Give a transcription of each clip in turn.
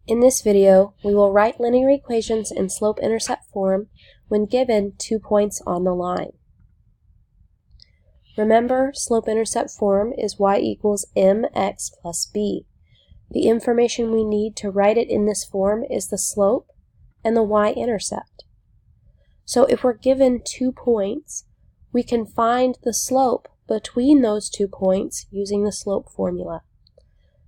In this video, we will write linear equations in slope-intercept form when given 2 points on the line. Remember, slope-intercept form is y equals mx plus b. The information we need to write it in this form is the slope and the y-intercept. So if we're given 2 points, we can find the slope between those 2 points using the slope formula.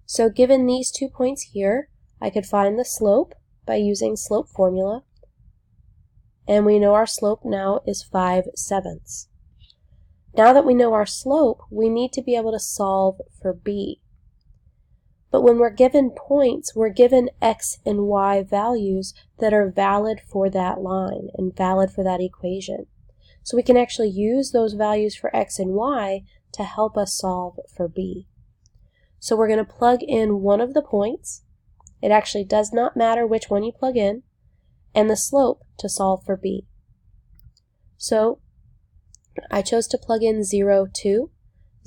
So given these 2 points here, I could find the slope by using slope formula, and we know our slope now is 5/7. Now that we know our slope, we need to be able to solve for b. But when we're given points, we're given x and y values that are valid for that line and valid for that equation. So we can actually use those values for x and y to help us solve for b. So we're going to plug in one of the points. It actually does not matter which one you plug in, and the slope to solve for b. So I chose to plug in 0, 2.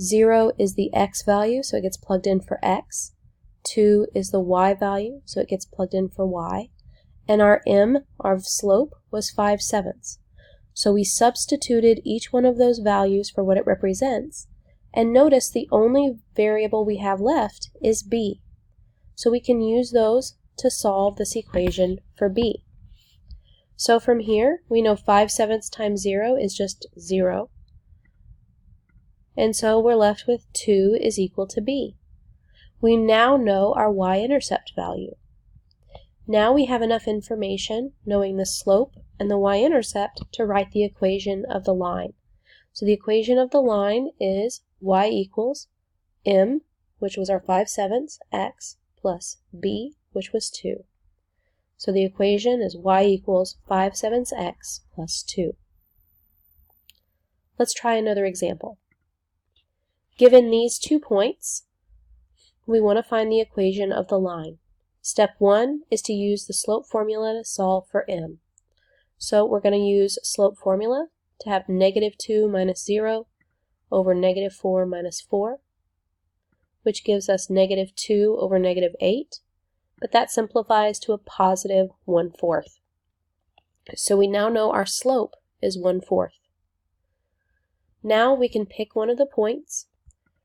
0 is the x value, so it gets plugged in for x. 2 is the y value, so it gets plugged in for y. And our m, our slope, was 5/7. So we substituted each one of those values for what it represents, and notice the only variable we have left is b. So we can use those to solve this equation for b. So from here, we know 5/7 times 0 is just 0. And so we're left with 2 is equal to b. We now know our y-intercept value. Now we have enough information, knowing the slope and the y-intercept, to write the equation of the line. So the equation of the line is y equals m, which was our 5/7, x, plus b, which was 2. So the equation is y equals 5/7 x plus 2. Let's try another example. Given these 2 points, we want to find the equation of the line. Step 1 is to use the slope formula to solve for m. So we're going to use slope formula to have -2 minus 0 over -4 minus 4, which gives us -2 over -8, but that simplifies to a positive 1/4. So we now know our slope is 1/4. Now we can pick one of the points.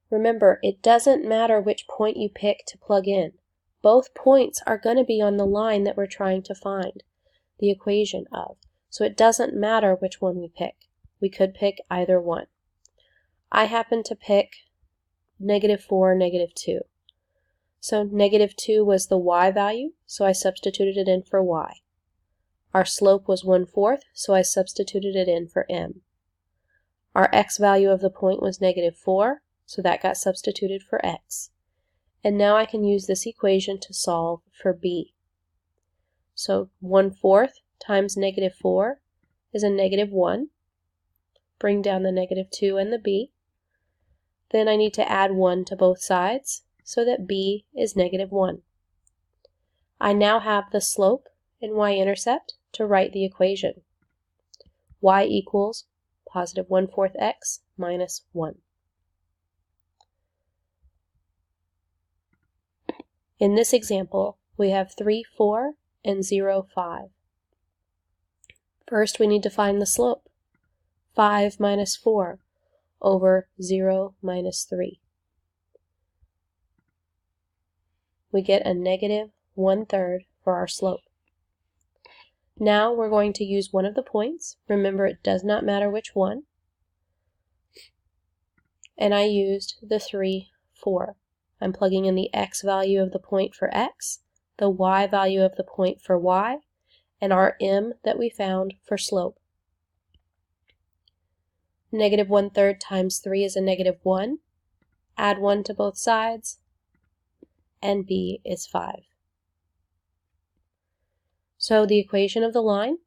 Remember, it doesn't matter which point you pick to plug in. Both points are going to be on the line that we're trying to find the equation of. So it doesn't matter which one we pick. We could pick either one. I happen to pick -4, -2. So -2 was the y value, so I substituted it in for y. Our slope was 1/4, so I substituted it in for m. Our x value of the point was -4, so that got substituted for x. And now I can use this equation to solve for b. So 1/4 times -4 is a -1. Bring down the -2 and the b. Then I need to add 1 to both sides, so that b is -1. I now have the slope and y-intercept to write the equation. Y equals positive 1/4 x minus 1. In this example, we have 3, 4, and 0, 5. First, we need to find the slope. 5 minus 4 over 0 minus 3. We get a -1/3 for our slope. Now we're going to use one of the points. Remember, it does not matter which one. And I used the 3, 4. I'm plugging in the x value of the point for x, the y value of the point for y, and our m that we found for slope. -1/3 times 3 is a -1. Add 1 to both sides, and b is 5. So the equation of the line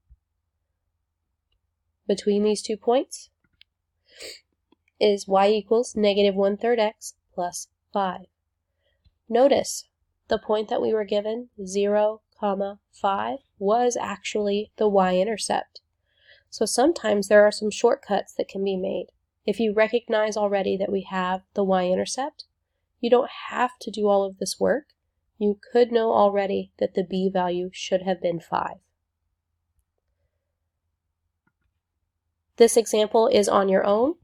between these 2 points is y equals -1/3 x plus 5. Notice the point that we were given, 0, 5, was actually the y-intercept. So sometimes there are some shortcuts that can be made. If you recognize already that we have the y-intercept, you don't have to do all of this work. you could know already that the b value should have been 5. This example is on your own,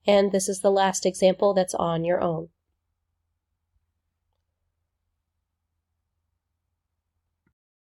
and this is the last example that's on your own.